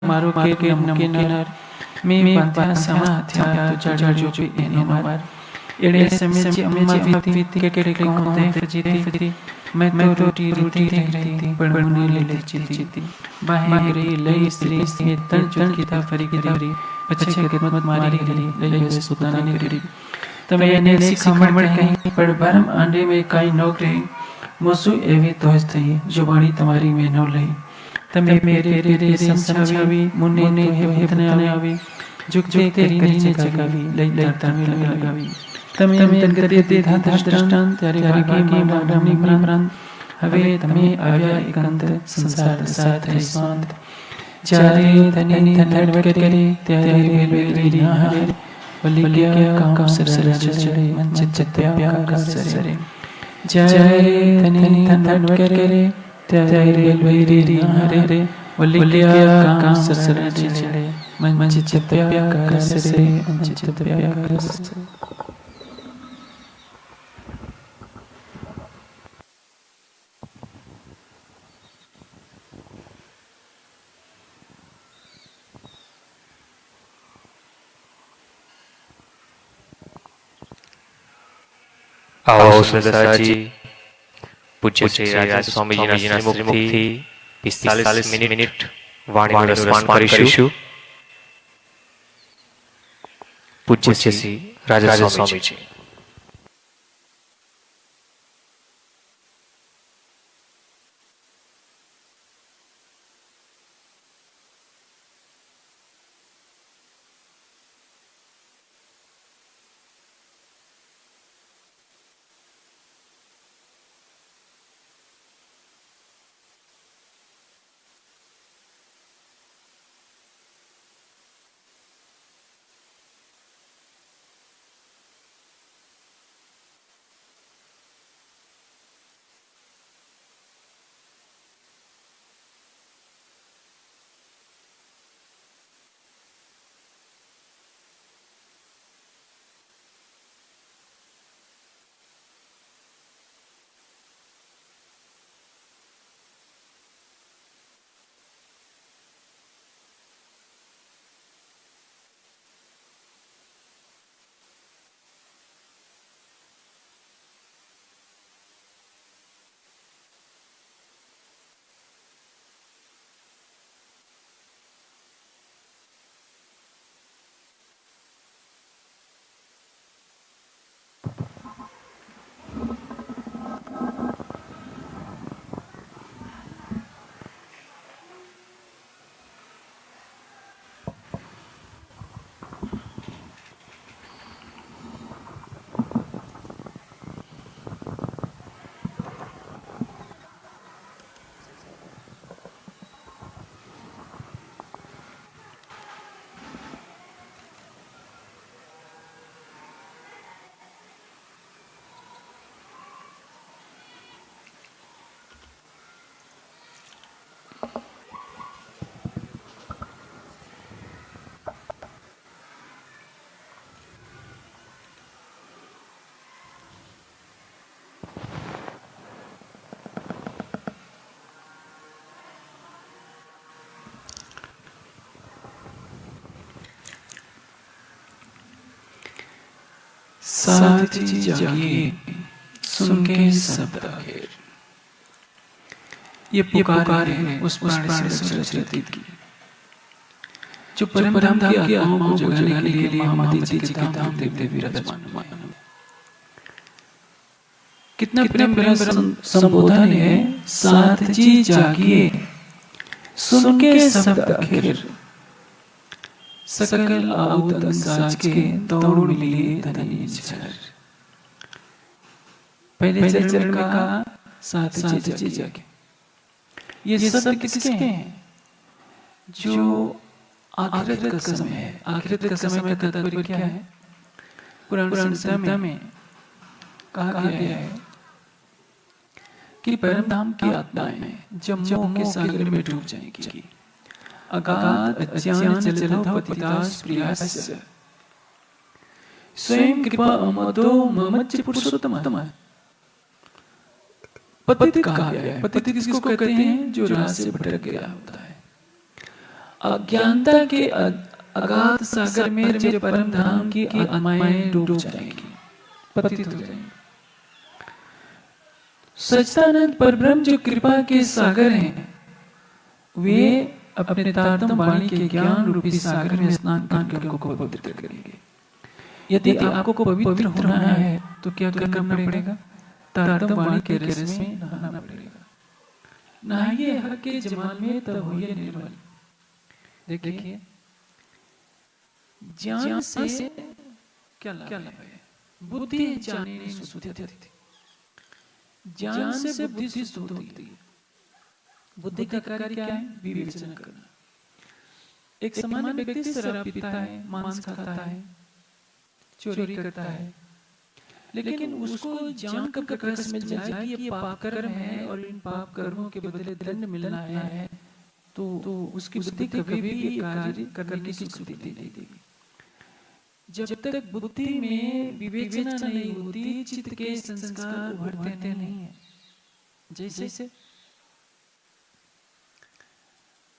મારો કે નમકીનાર મે પાંત્યા સમા થયા તો જડજો પે એનો માર એડે સમજી અમ્મા વીતી કે કોતે ફજીતી मैं तो रोटी रोटी रहती थी पर मुने ले लेती बाहें गिरी लई स्त्री से तन चुटकीता फरी गिरी पछे खिदमत मारी गरी लई बस पुतानी गरी તમે એને શીખમણ કહી પણ ભરમ આંડે में કાઈ નોકરી મોસુ એવી તો જ થઈ જો વાણી તમારી મેં ન લઈ તમે મેરે રે સમજાવી મુને તો હેતને આવી જુગજે કરીને જગાવી લઈ તમે લગાવી તમે અંતર્ગત દેતા દ્રષ્ટાંત ત્યારે ભાગી મામની પ્રાંત હવે તમે આવ્યા એકાંત સંસાર સાથે શાંત જ્યારે ધની ધનડ કરે ત્યારે વેલવેલી ના હરે વલિયા કામ સરસર ચડે મંચ ચત્યા સરે જ્યારે ધની ધનડ કરે ત્યારે વેલવેલી ના હરે વલિયા કામ સરસર ચડે મંચ ચત્યા સરે મંચ ચત્યા સરે आओ सदाजी पूज्य श्री राज स्वामीजीना श्रीमुखથી 45 મિનિટ વાણીનું રસપાન કરીશું. પૂજ્ય શ્રી રાજ સ્વામીજી. साथी जागिए सुन के शब्द आखिर ये पुकार है उस प्राण से सुरक्षित की जो परम धाम की आत्माओं को जगाने के लिए मोहम्मद जी के धाम देवते विराजमान. कितना प्रेम भरा संबोधन है. साथ जी जागिए सुन के शब्द आखिर सकल आउत साज के दौड़ मिली धनी झर. पहले चरण में कहा साथ जी जागे. ये शब्द किसके हैं? जो आखिरत का समय है. आखिरत का समय का तात्पर्य क्या है? पुराण संहिता में कहा गया है कि परम धाम की आत्माएं जब मोह के सागर में डूब जाएंगी. अगाध अज्ञान जलधौ पतितास प्रियास्य स्वयं कृपा अमदो ममच्च पुरुषोत्तम. पतित कहा गया है. पतित किसको कहते हैं? जो राह से भटक गया होता है. अज्ञानता के अगाध सागर में जब परम धाम की आत्माएं डूब जाएंगी, पतित हो जाएंगी। सच्चिदानंद परब्रह्म जो कृपा के सागर हैं, वे अपने तारतम वाणी के ज्ञान रूपी सागर में स्नान करके उनको पवित्र करेंगे। यदि आपको पवित्र होना है तो क्या करना पड़ेगा? तारतम वाणी के रस में नहाना पड़ेगा। नहाइए हक के जमाल में तब होइए निर्मल। देखिए, ज्ञान से क्या लाभ है? बुद्धि जाने शुद्धि। ज्ञान से बुद्धि शुद्ध होती है। बुद्धि का कार्य क्या है? विवेचना करना। एक सामान्य व्यक्ति शराब पीता है, मांस खाता है, चोरी करता है, लेकिन उसको ज्ञान का प्रकाश मिल जाए कि ये पाप कर्म है और इन पाप कर्मों के बदले दंड मिलना है, तो उसकी बुद्धि कभी भी ये कार्य करने की स्थिति नहीं देगी। जब तक बुद्धि में विवेचना नहीं होती, चित्त के संस्कार उभरते नहीं है। जैसे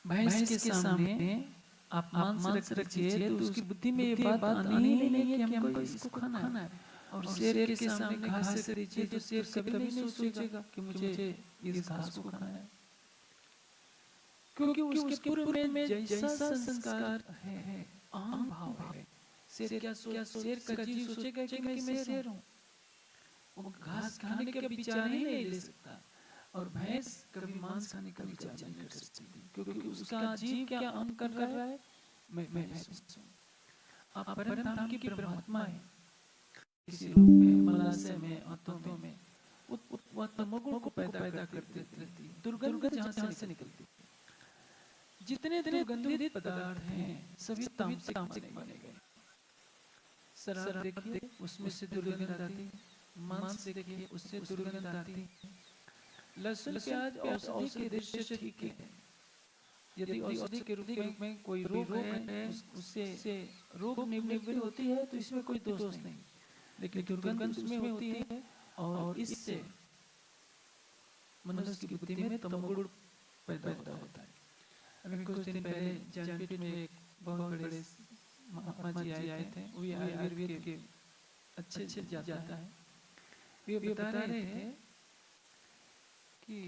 भैंस के सामने आप मांस रखिए तो उसकी बुद्धि में ये बात आनी ही नहीं है कि हमको इसको खाना है। और शेर के सामने घास दीजिए तो शेर कभी नहीं सोचेगा कि मुझे इस घास को खाना है, क्योंकि उसके पूर्व में जैसा संस्कार है, अहम भाव है। शेर का जीव सोचेगा कि मैं शेर हूँ, वो घास खाने का विचार ही नहीं ले सकता। और भैंस कभी मांस खाने का विचार नहीं कर सकती, क्योंकि उसका जीव क्या अहम कर रहा है, मैं भैंस हूँ। आप परम धाम की परमात्मा है, किसी रूप में, मलाशय में, आत्मा में, वह तमोगुण को पैदा करती रहती है। दुर्गंध जहाँ से निकलती है। जितने दुर्गंधित पदार्थ हैं सभी तामसिक माने गए। शराब देखिए, उसमें से दुर्गंध आती है। मांस देखिए, उससे दुर्गंध आती है। लहसुन प्याज औषधि के दृष्टि से ठीक है। यदि औषधि के रूप में कोई रोग है, उससे रोग निवृत्ति होती है तो इसमें कोई दोष नहीं, लेकिन दुर्गंध उसमें होती है और इससे मनुष्य की बुद्धि में तमोगुण पैदा होता है। अभी कुछ दिन पहले ज्ञानपीठ में एक बहुत बड़े महात्मा जी आए थे। वो आयुर्वेद के अच्छे जाता है। वे बता रहे थे कि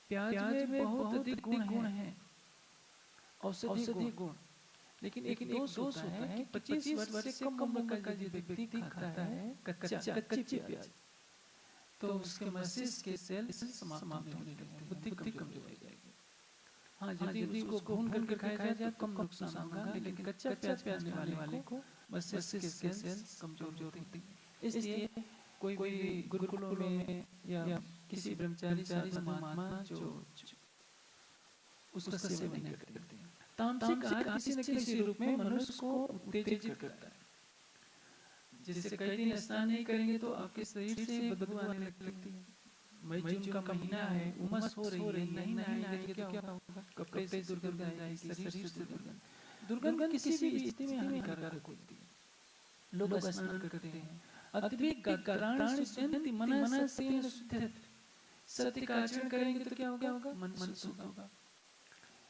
प्याज में बहुत अधिक गुण है, औषधि गुण, लेकिन एक दोष होता है कि 25 वर्ष से कम उम्र का यदि व्यक्ति खाता है कच्ची प्याज, तो उसके मस्तिष्क के सेल्स समाप्त होने लगते हैं, बुद्धि कमजोर हो जाएगी। हाँ, यदि उसको भून कर खाया जाए तो कम नुकसान होगा, लेकिन कच्चा प्याज खाने वाले को मस्तिष्क के सेल्स कमजोर होती है। इसलिए कोई भी गुरुकुलों में या किसी ब्रह्मचारी साधु महात्मा जो उसका सेवन नहीं करते हैं। तामसिक आहार किसी न किसी रूप में मनुष्य को उत्तेजित करता है। जैसे कई दिन स्नान नहीं करेंगे तो आपके शरीर से बदबू आने लगती है। मई जून का महीना है, उमस हो रही है, नहीं नहाएंगे तो क्या होगा? कपड़े से दुर्गंध आएगी, शरीर से दुर्गंध किसी भी स्थिति में हानिकारक होती है। लोग स्नान करते हैं, अद्विक प्राण शुद्धि मनः शुद्धि, सत्य का आचरण करेंगे तो क्या होगा? मन शुद्ध होगा।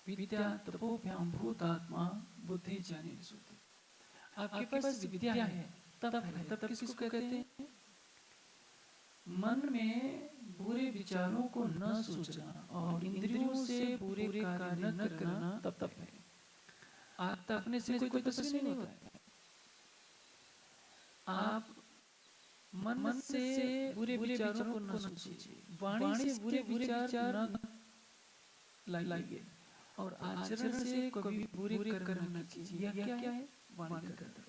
विद्या तपोभ्याम भूतात्मा बुद्धि जाने शुद्धि। आपके पास विद्या है, तब किसको कहते हैं? मन में बुरे विचारों को न सोचना और इंद्रियों से बुरे कार्य न करना तप है। आप तपने से कोई तपस्वी नहीं होता है। आप मन से बुरे विचारों को न सोचिए, वाणी से बुरे विचार न लाइए और आचरण से कभी बुरे कर्म न कीजिए। यह क्या है? वाणी का कर्तव्य।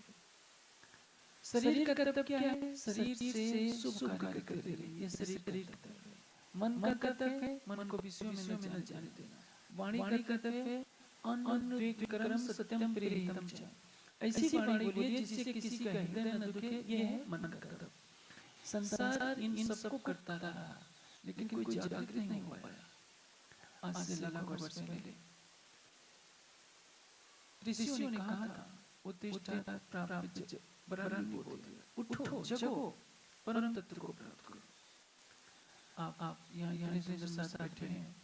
शरीर का कर्तव्य क्या है? शरीर से शुभ कार्य करते रहिए, यह शरीर कर्तव्य है। मन का कर्तव्य है मन को विषयों में न जाने देना। वाणी का कर्तव्य है अन्न द्विक्रम सत्यम प्रियहितम च। ऐसी वाणी बोलिए जिससे किसी का हृदय न दुखे, यह है मन का कर्तव्य। संसार इन सबको करता रहा, लेकिन कोई जागृत नहीं हो पाया। आज से लाखों वर्ष पहले ऋषियों ने कहा था, उत्तिष्ठ प्राप्त ब्रह्म बोधि, उठो जगो परम तत्व को प्राप्त करो। आप यहाँ सुंदर साथ बैठे हैं,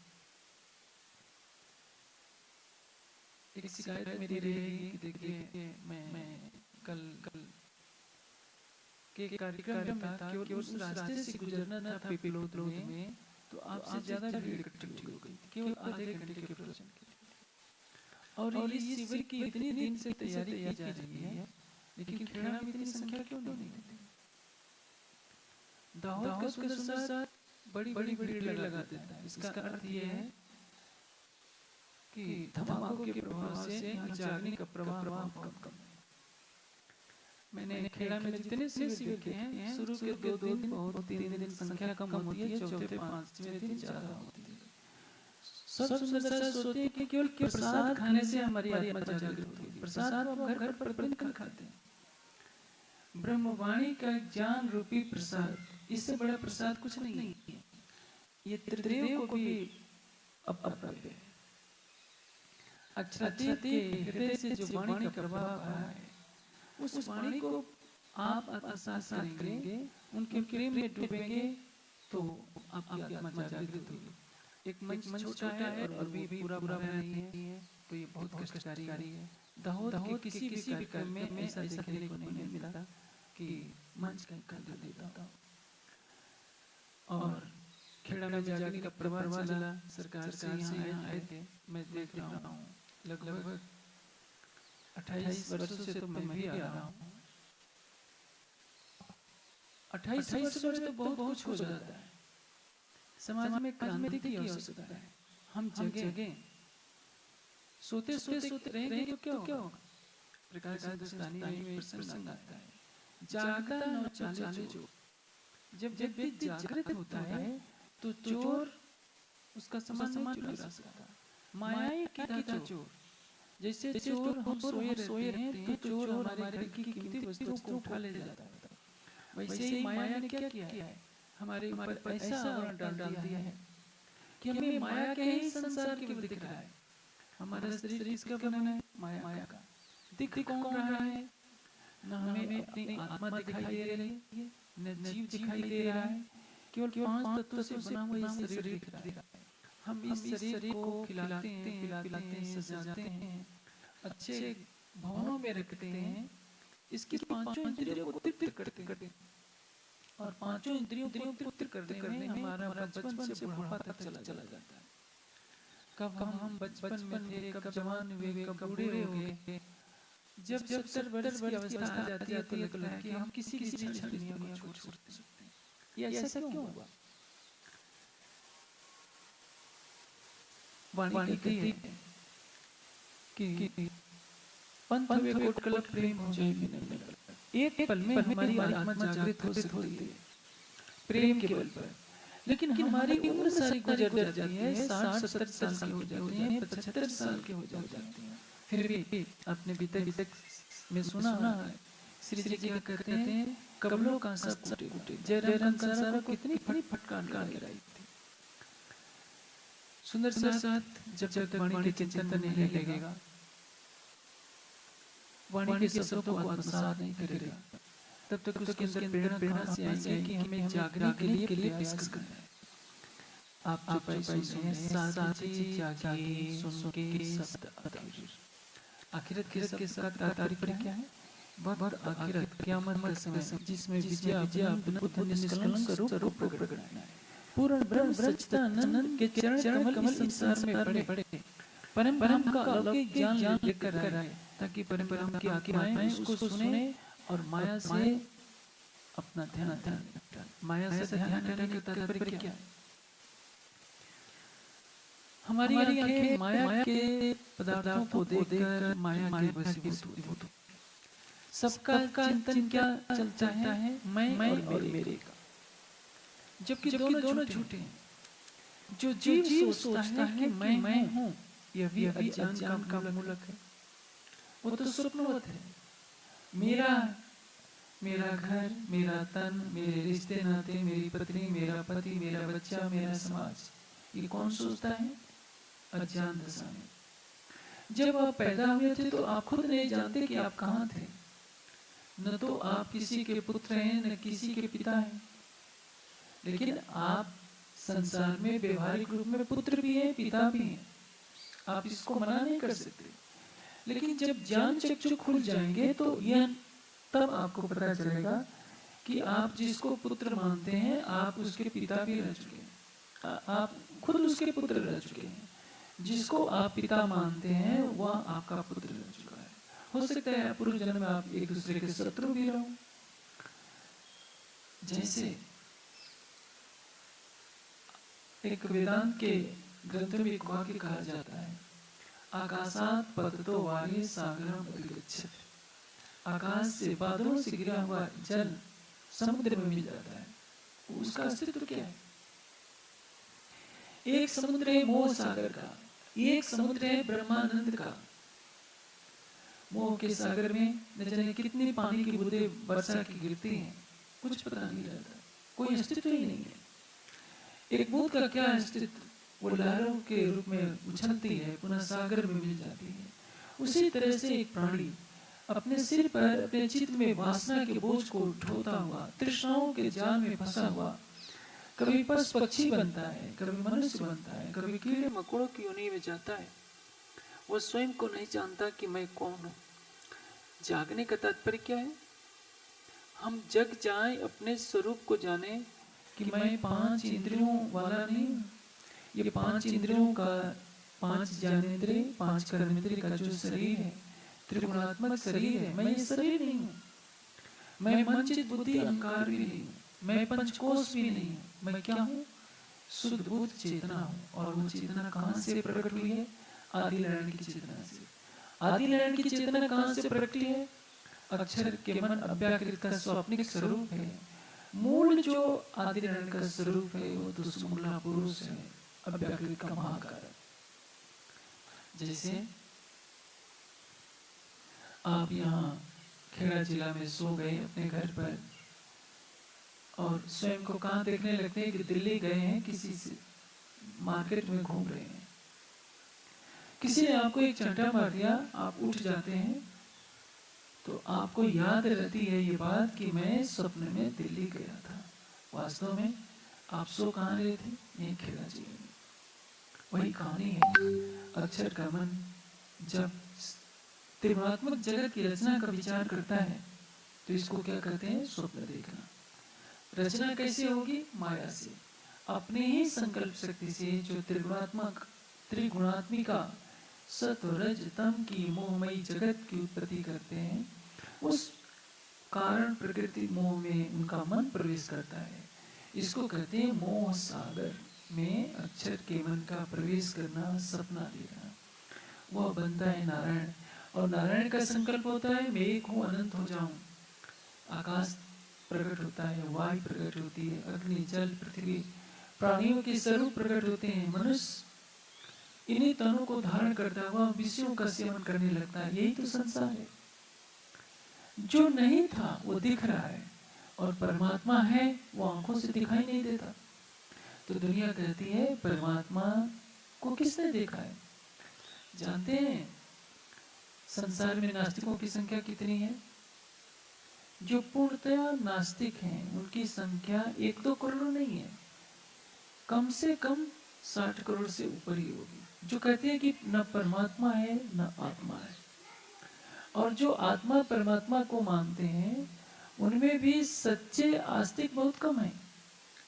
एक शिकायत मेरी रहेगी कि देखिए मैं कल के कार्यक्रम में था, केवल उस रास्ते से गुजरना था पिपलोद में, तो आपसे ज्यादा भीड़ इकट्ठी हो गई, केवल आधे घंटे के प्रवचन के लिए। और ये शिविर की इतनी दिन से तैयारी की जा रही है, लेकिन खेड़ा में इतनी संख्या क्यों नहीं होती? दाहोद का सुंदर साथ बड़ी बड़ी भीड़ लगा देता है। इसका अर्थ यह है कि धमाकों के प्रभाव से यहाँ जागने का प्रवाह बहुत कम है। मैंने खेड़ा में जितने शिविर देखे हैं, शुरू के 2 दिन बहुत, 3 दिन संख्या कम होती है, चौथे 5वें दिन ज्यादा होती है। सब सुंदर साथ सोचते हैं कि केवल प्रसाद खाने से हमारी आत्मा जागृत होगी। प्रसाद आप घर पर प्रतिदिन खाते हैं। ब्रह्मवाणी का ज्ञान रूपी प्रसाद, इससे बड़ा प्रसाद कुछ नहीं है। ये त्रिदेव को भी अप्राप्य है। अक्षरातीत के हृदय से जो वाणी का प्रभाव आया है, उस वाणी को आप आत्मसात करेंगे, उनके प्रेम में डूबेंगे, तो आपकी आत्मा जागृत होगी। एक मंच छोटा है और अभी पूरा भरा नहीं है, तो ये बहुत कष्टकारी है। दाहोद के किसी भी कार्यक्रम में ऐसा देखने को नहीं मिलता कि मंच का कर देता। और खेड़ा में जागने का प्रभाव चला, सरकार से यहाँ आए थे। मैं देख रहा हूँ लगभग 28 वर्षों से तो मैं भी आ रहा हूँ। 28 वर्षों में तो बहुत कुछ हो जाता है। समाज में क्रांति की आवश्यकता है। हम जगें, सोते रहेंगे तो क्या होगा? प्रकाश हिंदुस्तानी में प्रसंग आता है, जागता न चाले जो। जब व्यक्ति जागृत होता है तो चोर उसका समान नहीं चुरा सकता। माया की दाता चोर, जैसे चोर हम सोए रहते हैं तो चोर हमारे घर की कीमती वस्तुओं को उठा ले जाता है, वैसे ही माया ने क्या किया है, हमारे ऊपर ऐसा आवरण डाल दिया है कि हमें माया के ही संसार केवल दिख रहा है। हमारा शरीर किसका बना है? माया का। दिख कौन रहा है? न हमें अपनी आत्मा दिखाई दे रही है, न जीव दिखाई दे रहा है, केवल 5 तत्वों से बना हुआ ये शरीर दिख रहा है। हम इस शरीर को खिलाते हैं, पिलाते हैं, सजाते हैं, अच्छे भवनों में रखते हैं, इसकी 5 इंद्रियों को तृप्त करते हैं। और 5 इंद्रियों को तृप्त करने में हमारा बचपन से बुढ़ापा तक चला जाता है। कब हम बचपन में थे, कब जवान हुए, कब बूढ़े हो गए, जब 70 वर्ष की अवस्था आ जाती है तो लगता है कि हम किसी क्षण दुनिया को छोड़ सकते हैं। ये ऐसा क्यों हुआ? वाणी कहती है कि पंथ हुए कोट कलप प्रेम हो जाए बिना। एक पल में हमारी आत्मा जागृत हो सकती है प्रेम के बल पर, लेकिन हमारी उम्र सारी गुजर जाती है, 60-70 साल के हो जाते हैं, 75 साल के हो जाते हैं। फिर भी अपने बीते में सुना है श्री जी क्या कहते हैं, कमलों का सा टूटे जयराम कंसारा को कितनी फटकार गिराई थी। सुंदर साथ जब तक वाणी के चिंतन नहीं लगेगा, वाणी के शब्दों को आत्मसात नहीं करेगा, तब तक उसके अंदर प्रेरणा से आएगी कि हमें जागने के लिए प्रयास करना है। आप जो पाई सुने साथी जागी सुन के शब्द आखिरत के शब्द का तात्पर्य क्या है? वक्त आखिरत क़यामत का समय जिसमें विजय अपना बुद्ध निष्कलंक रूप प्रकट है। पूर्ण ब्रह्म सच्चिदानंद के चरण कमल संसार में पड़े परम ब्रह्म का अलौकिक ज्ञान लेकर आए, ताकि परम ब्रह्म की आत्माएं उसको सुने और माया से अपना ध्यान माया से ध्यान हटाने का तात्पर्य क्या है? हमारी आंखें माया के पदार्थों को देखकर माया के वशीभूत होती। सबका चिंतन क्या चलता है? मैं और मेरे का, जबकि दोनों झूठे हैं। जो जीव सोचता है कि मैं हूँ, यह भी अज्ञान का मूलक है। वो तो स्वप्नवत है। मेरा घर, मेरा तन, मेरे रिश्ते नाते, मेरी पत्नी, मेरा पति, मेरा बच्चा, मेरा समाज, ये कौन सोचता है? अज्ञान दशा में। जब आप पैदा हुए थे तो आप खुद नहीं जानते कि आप कहाँ थे। न तो आप किसी के पुत्र हैं, न किसी के पिता हैं, लेकिन आप संसार में व्यवहारिक रूप में पुत्र भी हैं, पिता भी हैं। आप इसको मना नहीं कर सकते, लेकिन जब ज्ञान चक्षु खुल जाएंगे तो यह तब आपको पता चलेगा कि आप जिसको पुत्र मानते हैं आप उसके पिता भी रह चुके हैं, आप खुद उसके पुत्र रह चुके हैं। जिसको आप पिता मानते हैं वह आपका पुत्र रह चुका है। हो सकता है पूर्व जन्म में आप एक दूसरे के शत्रु भी रहो। जैसे एक वेदांत के ग्रंथ में एक वाक्य कहा जाता है, आकाशात पततो वारे सागरम अधिगच्छति। आकाश से बादलों से गिरा हुआ जल समुद्र में मिल जाता है, उसका अस्तित्व क्या है? एक समुद्र है मोह सागर का, एक समुद्र है ब्रह्मानंद का। मोह के सागर में न जाने कितनी पानी की बूंदें वर्षा की गिरती हैं, कुछ पता नहीं रहता, कोई अस्तित्व ही नहीं है। एक बूंद का क्या अस्तित्व? वो लहरों के रूप में उछलती है, पुनः सागर में मिल जाती है। उसी तरह से एक प्राणी अपने सिर पर अपने चित्त में वासना के बोझ को ढोता हुआ, तृष्णाओं के जाल में फंसा हुआ, कभी पशु पक्षी बनता है, कभी मनुष्य बनता है, कभी कीड़े मकोड़ों की योनि में जाता है। वो स्वयं को नहीं जानता कि मैं कौन हूं। जागने का तात्पर्य क्या है? हम जग जाएं, अपने स्वरूप को जाने कि मैं 5 इंद्रियों वाला नहीं हूं। ये 5 इंद्रियों का, 5 ज्ञानेंद्रिय, 5 कर्मेंद्रिय का जो शरीर है, त्रिगुणात्मक शरीर है, मैं ये शरीर नहीं हूं। मैं मन चित्त बुद्धि अहंकार भी नहीं हूं, मैं पंचकोश भी नहीं हूं। मैं क्या हूं? शुद्ध बुद्ध चेतना हूं। और वो चेतना कहां से प्रकट हुई है? आदि नारायण की चेतना से। आदि नारायण की चेतना कहां से प्रकट हुई है? अक्षर के मन अव्याकृत का स्वप्निक स्वरूप है। मूल जो आदि नारायण का स्वरूप है वो तो सुमूला पुरुष है, अव्याकृत का महाकार। जैसे आप यहाँ खेड़ा जिला में सो गए अपने घर पर और स्वयं को कहाँ देखने लगते हैं कि दिल्ली गए हैं, किसी से मार्केट में घूम रहे हैं, किसी ने आपको एक चंटा मार दिया, आप उठ जाते हैं तो आपको याद रहती है ये बात कि मैं स्वप्न में दिल्ली गया था। वास्तव में आप सो कहाँ रहे थे? यही खेड़ा जिले में। वही कहानी है। अक्षर का मन जब त्रिगुणात्मक जगत की रचना का विचार करता है तो इसको क्या कहते हैं? स्वप्न देखना। रचना कैसे होगी? माया से, अपने ही संकल्प शक्ति से, जो त्रिगुणात्मिका सत रज तम की मोहमयी जगत की उत्पत्ति करते हैं, उस कारण प्रकृति मोह में उनका मन प्रवेश करता है। इसको कहते हैं मोह सागर में अक्षर के मन का प्रवेश करना, सपना देखना। वह बनता है नारायण, और नारायण का संकल्प होता है मैं एक हूं, अनंत हो जाऊं। आकाश प्रकट होता है, वायु प्रकट होती है, अग्नि जल पृथ्वी प्राणियों के स्वरूप प्रकट होते हैं। मनुष्य इन्हीं तनों को धारण करता हुआ विषयों का सेवन करने लगता है। यही तो संसार है। जो नहीं था वो दिख रहा है, और परमात्मा है वो आंखों से दिखाई नहीं देता। तो दुनिया कहती है परमात्मा को किसने देखा है? जानते हैं संसार में नास्तिकों की संख्या कितनी है? जो पूर्णतया नास्तिक हैं उनकी संख्या 1-2 करोड़ नहीं है, कम से कम 60 करोड़ से ऊपर ही होगी। जो कहते हैं कि न परमात्मा है न आत्मा है। और जो आत्मा परमात्मा को मानते हैं उनमें भी सच्चे आस्तिक बहुत कम है।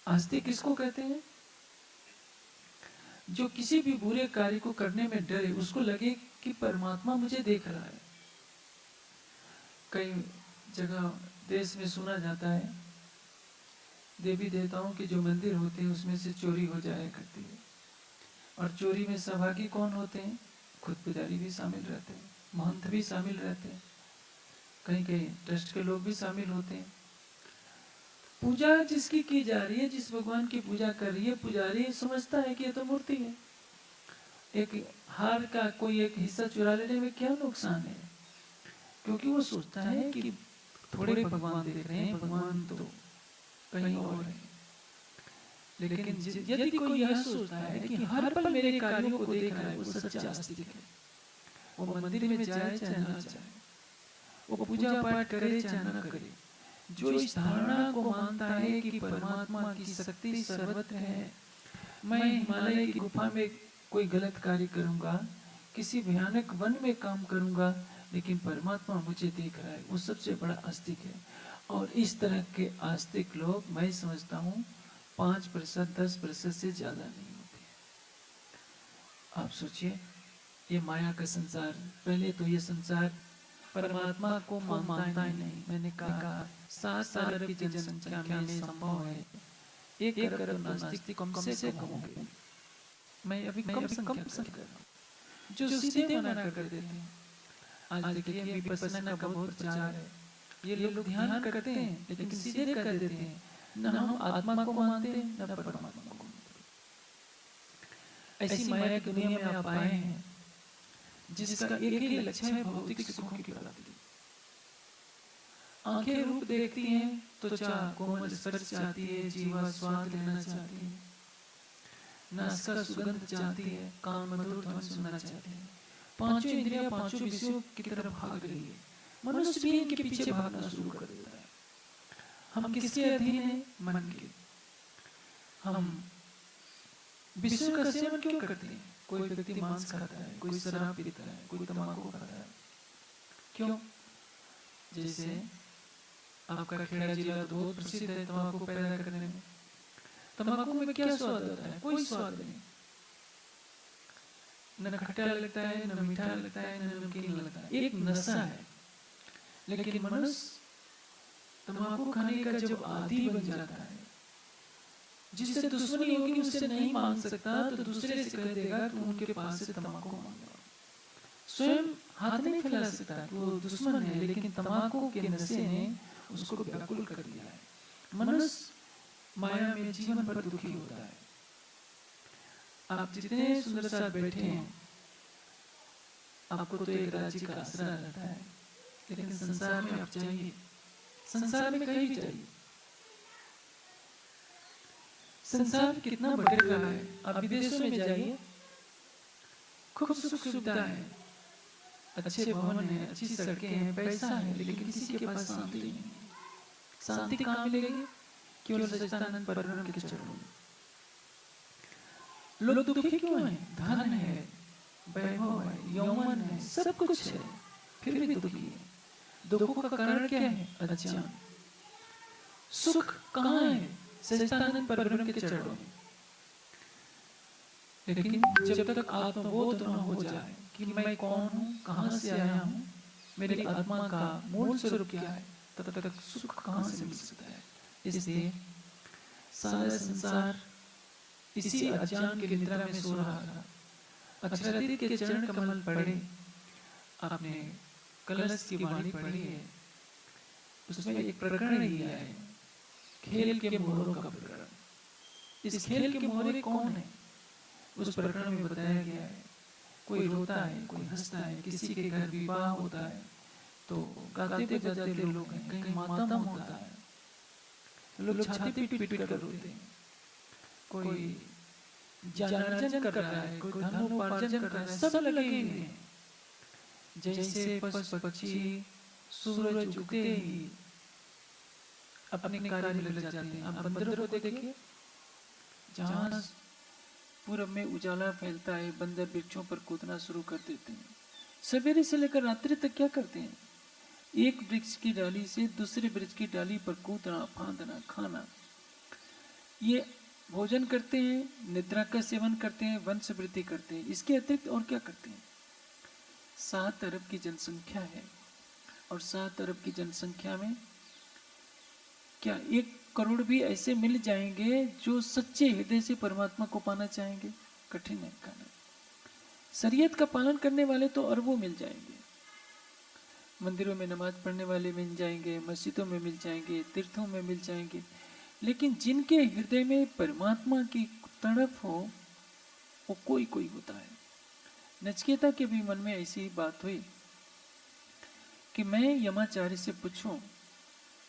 आस्तिक किसको कहते हैं? जो किसी भी बुरे कार्य को करने में डरे, उसको लगे कि परमात्मा मुझे देख रहा है। कई जगह देश में सुना जाता है देवी देवताओं के जो मंदिर होते हैं उसमें से चोरी हो जाया करती है, और चोरी में सहभागी कौन होते हैं? खुद पुजारी भी शामिल रहते हैं, महंत भी शामिल रहते हैं, कहीं कहीं ट्रस्ट के लोग भी शामिल होते हैं। पूजा जिसकी की जा रही है, जिस भगवान की पूजा कर रही है, पुजारी समझता है कि ये तो मूर्ति है। एक हार का कोई एक हिस्सा चुरा लेने में क्या नुकसान है? क्योंकि वो सोचता है कि थोड़े भगवान देख रहे हैं, भगवान तो कहीं और है। लेकिन यदि कोई यह सोचता है कि हर पल मेरे कार्यों को देख रहा है, वो सच्चा आस्तिक है। वो मंदिर में जाए चाहे ना जाए, वो पूजा पाठ करे चाहे ना करे, जो इस धारणा को मानता है कि परमात्मा की शक्ति सर्वत्र है, मैं हिमालय की गुफा में कोई गलत कार्य करूंगा, किसी भयानक वन में काम करूंगा, लेकिन परमात्मा मुझे देख रहा है, वो सबसे बड़ा आस्तिक है। और इस तरह के आस्तिक लोग मैं समझता हूँ 5%, 10% से ज्यादा नहीं होते। आप सोचिए, ये माया का संसार, पहले तो ये संसार परमात्मा को मानता ही नहीं। मैंने कहा 7 अरब की जनसंख्या में संभव है 1 अरब तो नास्तिक कम से कम होंगे। मैं अभी कम संख्या कर रहा हूँ जो सीधे मना कर देते हैं। आज देखिए विपश्यना का बहुत प्रचार है, ये लोग ध्यान करते हैं लेकिन सीधे कह देते हैं न हम आत्मा को मानते हैं न परमात्मा को मानते। ऐसी माया की दुनिया में आप आए हैं जिसका एक ही लक्ष्य है भौतिक सुखों की प्राप्ति। आंखें रूप देखती हैं तो चाह कोमल स्पर्श चाहती है, जीवा स्वाद लेना चाहती है, नासिका सुगंध चाहती है, कान मधुर ध्वनि सुनना चाहती है। पांचों इंद्रियां पांचों विषयों की तरफ भाग रही है। मनुष्य भी इनके पीछे भागना शुरू कर देता है। हम किसके अधीन हैं? मन के। हम विषयों का सेवन क्यों करते हैं? कोई व्यक्ति मांस खाता है, कोई शराब पीता है, कोई तंबाकू खाता है। क्यों? जैसे आपका खेड़ा जिला तो बहुत प्रसिद्ध है तंबाकू पैदा करने में। तंबाकू में क्या स्वाद होता है? कोई स्वाद नहीं, न खट्टा लगता है, न मीठा लगता है, न नमकीन लगता है, एक नशा है। लेकिन मनुष्य तंबाकू खाने का जब आदी बन जाता है, जिससे दुश्मनी होगी उससे नहीं मांग सकता तो दूसरे से कह देगा कि उनके पास से तंबाकू मांगो। स्वयं हाथ नहीं फैला सकता कि वो दुश्मन है, लेकिन तंबाकू के नशे ने उसको व्याकुल कर दिया है। मनुष्य माया में जीवन भर दुखी होता है। आप जितने सुंदर साथ बैठे हैं, आपको तो एक राज्य का आसरा रहता है, लेकिन संसार में आप चाहिए, संसार में कहीं भी चाहिए। संसार कितना बढ़ रहा है। आप विदेशों में जाइए, खूब सुख सुविधा है, अच्छे भवन है, अच्छी सड़कें हैं, पैसा है, लेकिन किसी के पास शांति नहीं है। शांति कहाँ मिलेगी? केवल सच्चिदानंद परब्रह्म के चरणों में। लोग दुखी क्यों हैं? धन है, वैभव है, यौवन है, सब कुछ है, फिर भी दुखी है। दुखों का कारण क्या है? अज्ञान। सुख कहाँ है? सच्चिदानंद परब्रह्म के चरणों में। लेकिन जब तक आत्मबोध न हो जाए कि मैं कौन हूँ, कहाँ से आया हूँ, मेरी आत्मा का मूल स्वरूप क्या है, तब तक सुख कहाँ से मिल सकता है। इसलिए सारा संसार इसी अज्ञान की निद्रा में सो रहा था। अक्षरातीत के चरण कमल पढ़े, आपने कलश की वाणी पढ़ी है, उसमें एक प्रकरण दिया है, खेल के मोहरों का प्रकरण। इस खेल के मोहरे कौन है? उस प्रकरण में बताया गया है, कोई रोता है, कोई हंसता है, किसी के घर विवाह होता है तो गाते बजाते लोग हैं, कहीं मातम होता है तो लोग छाती पीट पीट कर रोते हैं। कोई ज्ञानार्जन कर रहा है, कोई धनोपार्जन कर रहा है, सब लगे हुए हैं। जैसे पशु पक्षी सूरज उगते ही अपने कार्य में लग जाते हैं। आप बंदरों को देखिए, जहाँ पूरब में उजाला फैलता है, बंदर वृक्षों पर कूदना शुरू कर देते हैं। सवेरे से लेकर रात्रि तक क्या करते हैं? एक वृक्ष की डाली से दूसरे वृक्ष की डाली पर कूदना, फांदना, खाना। ये भोजन करते हैं, निद्रा का सेवन करते हैं, वंश वृद्धि करते हैं। इसके अतिरिक्त और क्या करते हैं? 7 अरब की जनसंख्या है और 7 अरब की जनसंख्या में क्या 1 करोड़ भी ऐसे मिल जाएंगे जो सच्चे हृदय से परमात्मा को पाना चाहेंगे? कठिन है कहना। शरीयत का पालन करने वाले तो अरबों मिल जाएंगे, मंदिरों में नमाज पढ़ने वाले मिल जाएंगे, मस्जिदों में मिल जाएंगे, तीर्थों में मिल जाएंगे, लेकिन जिनके हृदय में परमात्मा की तड़प हो वो कोई कोई होता है। नचिकेता के भी मन में ऐसी बात हुई कि मैं यमाचार्य से पूछूं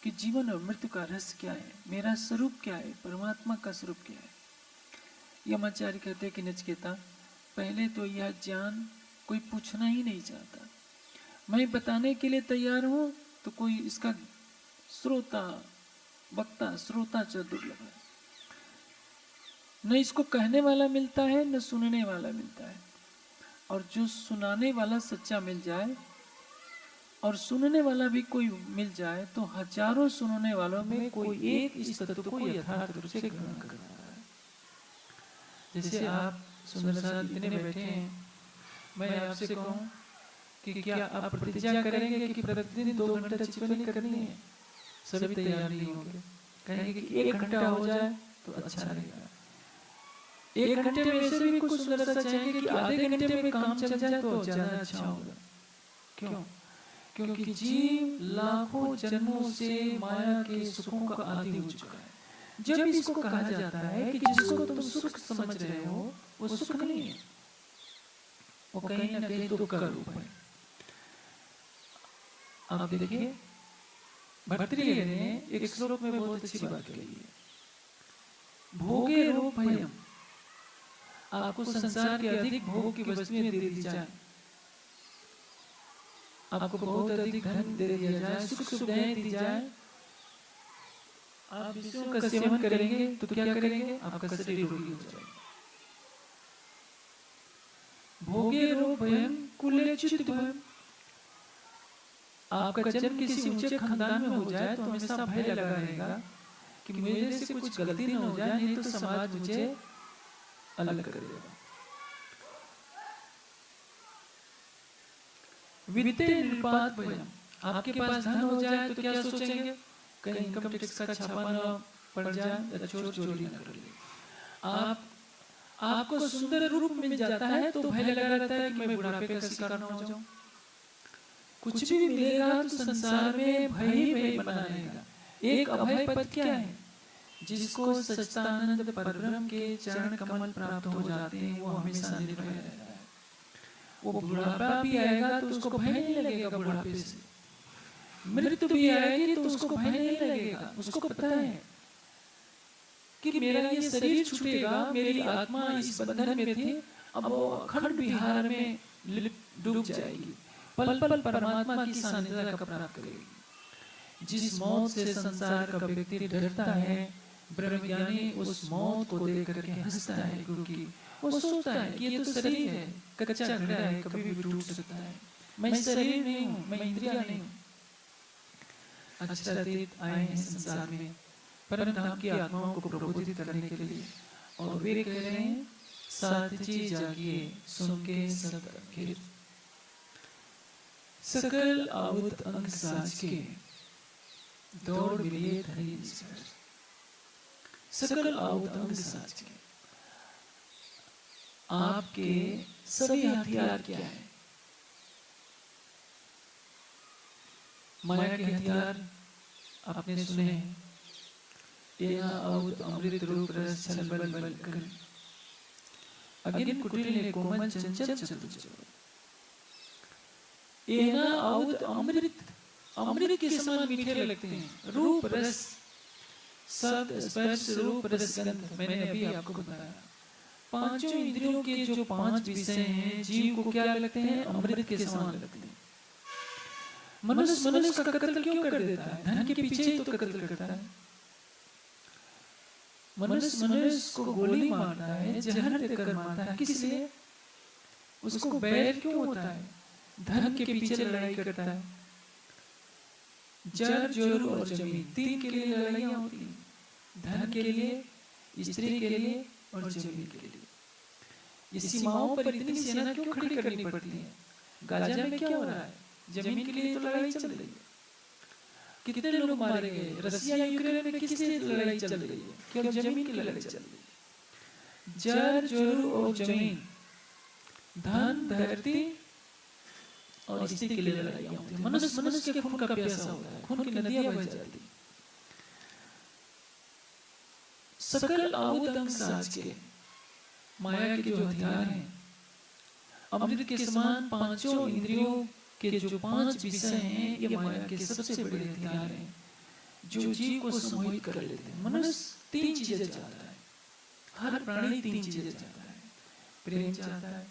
कि जीवन और मृत्यु का रहस्य क्या है, मेरा स्वरूप क्या है, परमात्मा का स्वरूप क्या है। यमाचार्य कहते हैं कि नचिकेता, पहले तो यह ज्ञान कोई पूछना ही नहीं चाहता। मैं बताने के लिए तैयार हूं तो कोई इसका श्रोता वक्ता श्रोता दुर्लभ है। न इसको कहने वाला मिलता है, न सुनने वाला मिलता है। और जो सुनाने वाला सच्चा मिल जाए और सुनने वाला भी कोई मिल जाए तो हजारों सुनने वालों में कोई एक इस तत्व को यथार्थ रूप से ग्रहण कर रहा है। जैसे आप सुंदर साथ इतने बैठे हैं, मैं आपसे कहूं कि क्या आप प्रतिज्ञा करेंगे कि प्रतिदिन 2 घंटा चित्तवनी करनी है? सभी तैयार नहीं होंगे, कहेंगे कि 1 घंटा हो जाए तो अच्छा रहेगा। 1 घंटे में से भी कुछ सुंदर सा चाहेंगे कि आधे घंटे में काम चल जाए तो ज्यादा अच्छा होगा। क्यों? क्योंकि जीव लाखों जन्मों से माया के सुखों का आदी हो चुका है। जब इसको कहा जाता है कि जिसको तुम सुख समझ रहे हो वो सुख नहीं है, वो कहीं ना कहीं दुख का रूप है। आप देखिए, भर्तृहरि ने एक श्लोक में बहुत अच्छी बात कही है, भोगे रो भयम, आपको संसार के अधिक भोग की वस्तुएं दे दी जाए, आपको बहुत अधिक धन दे दिया जाए, सुख सुविधाएं दी जाए, आप विषयों का सेवन करेंगे तो क्या करेंगे? आपका शरीर रोगी हो जाएगा। भोगे रो भयम कुले चित भयम, आपका जन्म किसी ऊंचे खानदान में हो जाए तो हमेशा भय लगा रहेगा कि मेरे से कुछ गलती न हो जाए, नहीं तो समाज मुझे अलग कर देगा। वित्ते निर्पात भयम, आपके पास धन हो जाए तो क्या सोचेंगे? कहीं इनकम टैक्स का छापा न पड़ जाए या चोर चोरी न कर ले। आपको सुंदर रूप मिल जाता है तो भय लगा रहता है कि मैं बुढ़ापे का शिकार न हो जाऊं। कुछ भी मिलेगा तो संसार में भय ही भय बना रहेगा। एक अभय पद क्या है? जिसको सच्चिदानंद परब्रह्म के चरण कमल प्राप्त हो जाते हैं वो हमेशा निर्भय रहता है। वो बुढ़ापा भी आएगा तो उसको भय नहीं लगेगा, बुढ़ापे से मृत्यु भी आएगी तो उसको भय नहीं लगेगा। उसको पता है कि मेरा ये शरीर छूटेगा, मेरी आत्मा इस बंधन में थी, अब वो अखंड विहार में डूब जाएगी, पल पल परमात्मा की सानिध्य का प्राप्त करेगी। जिस मौत से संसार का व्यक्ति डरता है, ब्रह्मज्ञानी उस मौत को देख करके हंसता है, क्योंकि वो सोचता है कि ये तो शरीर है, कच्चा घड़ा है, कभी भी टूट सकता है। मैं शरीर नहीं हूँ, मैं इंद्रिया नहीं हूँ। अक्षरातीत आए हैं संसार में परम धाम की आत्माओं को प्रबोधित करने के लिए, और वे कह रहे हैं साथी जागिए सुन के सब घिर, सकल आउत अंग साज के दौड़ मिलिए धरी इस घर। सकल आउत अंग साज के, आपके सभी हथियार क्या है? माया के हथियार आपने सुने हैं, एना आउत अमृत रूप रस छल बल बल कर, अगिन कुटिल ने कोमल चंचल चतुर। एना आउत अमृत, अमृत के समान मीठे लगते हैं, रूप रस शब्द स्पर्श रूप रस गंध। मैंने अभी आपको बताया पांचों इंद्रियों के जो 5 विषय हैं जीव को क्या लगते हैं? अमृत के समान लगते हैं। मनुष्य का कत्ल क्यों कर देता है? धन के पीछे ही तो कत्ल करता है। मनुष्य को गोली मारता है, जहर देकर मारता है, किस लिए? उसको बैर क्यों होता है? धन के पीछे लड़ाई करता है। जड़ जोरू और जमीन, 3 के लिए लड़ाइयां होती हैं, धन के लिए, स्त्री के लिए और जमीन के लिए। ये सीमाओं पर इतनी सेना क्यों खड़ी करनी पड़ती है? गाजा में क्या हो रहा है? जमीन के लिए तो लड़ाई चल रही है। कितने लोग मारे गए? रसिया यूक्रेन में किस लिए लड़ाई चल रही है? क्यों? जमीन की लड़ाई चल रही है। जड़ जोरू और जमीन, धन धरती और स्त्री के लिए लड़ाइयां होती है। मनुष्य के खून का प्यासा होता है, खून की नदियां बह जाती। सकल आउत अंग साज के, माया के जो हथियार हैं, अमृत के समान पांचों इंद्रियों के जो 5 विषय हैं, ये माया के सबसे बड़े हथियार हैं जो जीव को सम्मोहित कर लेते हैं। मनुष्य 3 चीजें चाहता है, हर प्राणी 3 चीजें चाहता है, प्रेम चाहता है,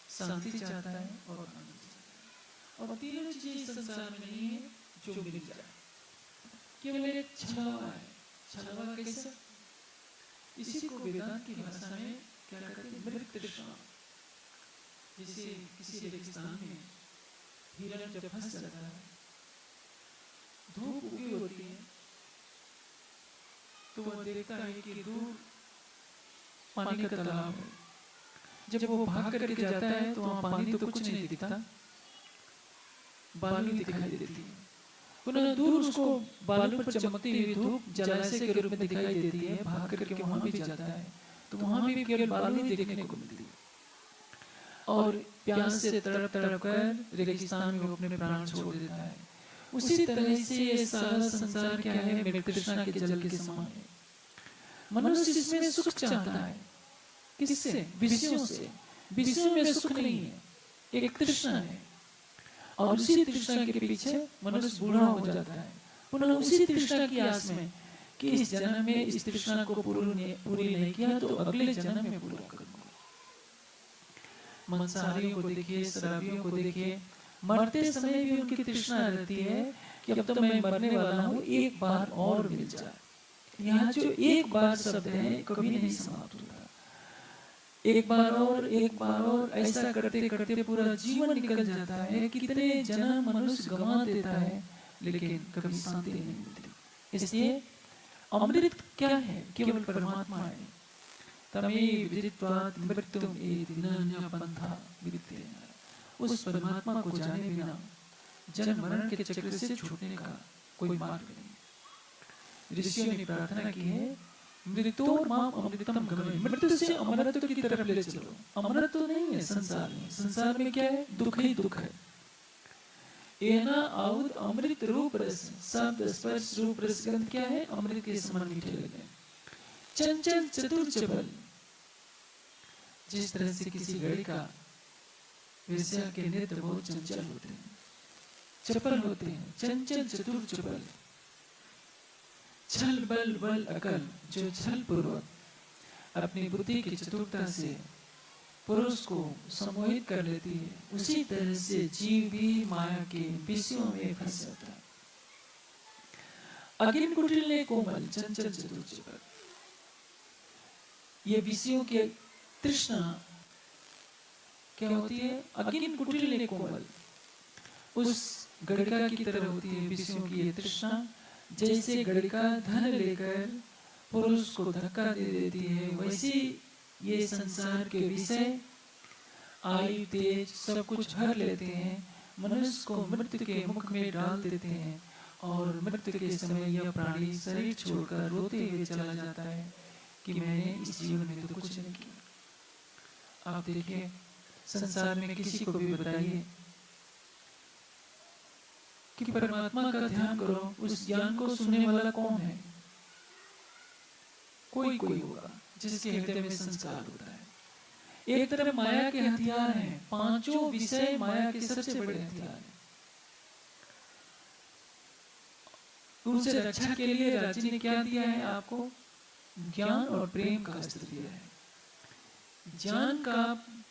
शांति चाहता है और आनंद चाहता है। और तीनों चीजें संसार में नहीं है जो मिल जाए, केवल एक छलावा है। छलावा कैसा? इसी को वेदांत की भाषा में क्या कहते हैं? मृत तृष्णा। जैसे किसी रेगिस्तान में हिरण जब फंस जाता है, धूप उगी होती है, तो वह देखता है कि दूर पानी का तालाब है। जब वो भाग करके जाता है तो वहाँ पानी तो कुछ नहीं दिखता, बालू दिखाई देती है। पुनः दूर उसको बालू पर चमकती हुई धूप जलाशय के रूप में दिखाई देती है। भाग करके वहां भी जाता है तो वहां भी केवल बालू ही देखने को मिलती है, और प्यास से तड़प तड़प कर रेगिस्तान में अपने प्राण छोड़ देता है। उसी तरह से ये सारा संसार क्या है, मेरे तृष्णा के जल के समान है। मनुष्य इसमें सुख चाहता है, किससे? विषयों से। विषयों में सुख नहीं है, एक तृष्णा है, और उसी तृष्णा के पीछे मनुष्य बूढ़ा हो जाता है। पुनः उसी तृष्णा की आस में कि इस जन्म में इस तृष्णा को पूरी नहीं किया तो अगले जन्म में पूरा करूंगा। मंसाहारियों को देखिए, शराबियों को देखिए, मरते समय भी उनकी तृष्णा रहती है कि अब तो मैं मरने वाला हूँ, एक बार और मिल जाए। यहाँ जो एक बार शब्द है कभी नहीं समाप्त होता। एक बार और ऐसा करते करते पूरा जीवन निकल जाता है। कितने जन्म मनुष्य गंवा देता है, लेकिन कभी शांति नहीं मिलती। इसलिए अमृत क्या है? केवल परमात्मा है। तमेव विदित्वा मृत्युम एति नान्यपन्था विद्यते। उस परमात्मा को जाने बिना जन्म मरण के चक्र से छूटने का कोई मार्ग नहीं। ऋषियों ने प्रार्थना की है, मृत्योर माम अमृतम गमय। मृत्यु से अमरत्व की तरफ ले चलो। अमरत्व नहीं है संसार में। संसार में क्या है? दुख ही दुख है। एना आउद अमृत रूप रस, शब्द स्पर्श रूप रस गंध क्या है? अमृत के समान मीठे लगे। चंचल चतुर चपल, जिस तरह से किसी लड़की का वेश्या के नेत्र बहुत चंचल होते हैं, चपल होते हैं, चंचल चतुर चपल। छल बल बल अकल, जो छल पूर्वक अपनी बुद्धि की चतुरता से पुरुष को सम्मोहित कर लेती है, उसी तरह से जीव भी माया के विषयों में फंस जाता है। अगिन कुटिल ने कोमल, चंचल चतुर चपल। ये विषयों की तृष्णा क्या होती है? अगिन कुटिल ने कोमल, उस गड़िका की तरह होती है विषयों की ये तृष्णा। जैसे गड़िका धन लेकर पुरुष को धक्का दे देती है, वैसी ये संसार के विषय आयु तेज सब कुछ हर लेते हैं, मनुष्य को मृत्यु के मुख में डाल देते हैं, और मृत्यु के समय यह प्राणी शरीर छोड़कर रोते हुए चला जाता है कि मैंने इस जीवन में तो कुछ नहीं किया। आप देखिए, संसार में किसी को भी बताइए कि परमात्मा का ध्यान करो, उस ज्ञान को सुनने वाला कौन है? कोई कोई होगा जिसके हृदय में संस्कार होता है। एक तरफ माया के हथियार हैं, पांचों विषय माया के सबसे बड़े हथियार हैं। उनसे रक्षा के लिए राजी ने क्या दिया है आपको? ज्ञान और प्रेम का अस्त्र दिया है। ज्ञान का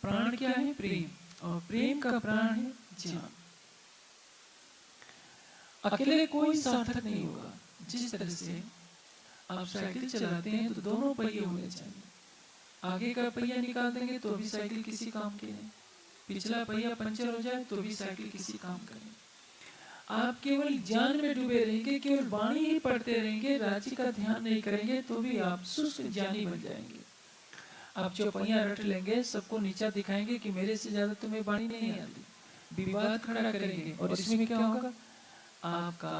प्राण क्या है? प्रेम, और प्रेम का प्राण है ज्ञान। अकेले कोई सार्थक नहीं होगा। जिस तरह से आप साइकिल चलाते हैं तो दोनों पहिए होने चाहिए। आगे का पहिया निकाल देंगे तो भी साइकिल किसी काम के नहीं, पिछला पहिया पंचर हो जाए तो भी साइकिल किसी काम का नहीं। आप केवल ज्ञान में डूबे रहेंगे, केवल वाणी ही पढ़ते रहेंगे, राज्य का ध्यान नहीं करेंगे तो भी आप शुष्क ज्ञानी बन जाएंगे। आप चौपहिया रट लेंगे, सबको नीचा दिखाएंगे कि मेरे से ज्यादा तुम्हें वाणी नहीं आती, विवाद खड़ा करेंगे, और इसमें क्या होगा? आपका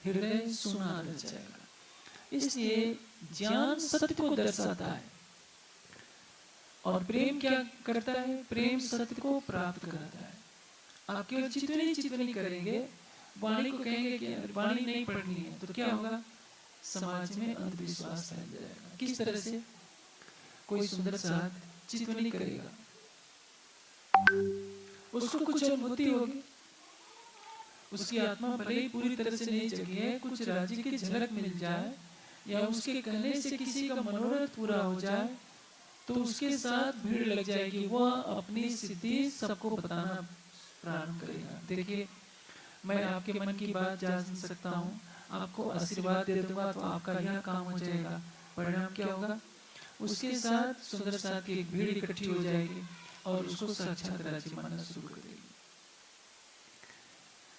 हृदय सुना रह जाएगा। इसलिए ज्ञान सत्य को दर्शाता है, और प्रेम क्या करता है? प्रेम सत्य को प्राप्त कराता है। आप केवल चितवनी करेंगे, वाणी को कहेंगे कि वाणी नहीं पढ़नी है, तो क्या होगा? समाज में अंधविश्वास फैल जाएगा। किस तरह से? कोई सुंदर साथ चितवनी करेगा, उसको कुछ अनुभूति होगी, उसकी आत्मा भले ही पूरी तरह से नहीं जगी है, कुछ राज्य की झलक मिल जाए या उसके कहने से किसी का मनोरथ पूरा हो जाए तो उसके साथ भीड़ लग जाएगी। वह अपनी सिद्धि सबको बताना प्रारंभ करेगा। देखिए, मैं आपके मन की बात जान सकता हूँ, आपको आशीर्वाद दे दूंगा तो आपका यह काम हो जाएगा। परिणाम क्या होगा? उसके साथ सुंदर साथ की एक भीड़ इकट्ठी हो जाएगी और उसको साक्षात राज्य मानना शुरू कर देगी।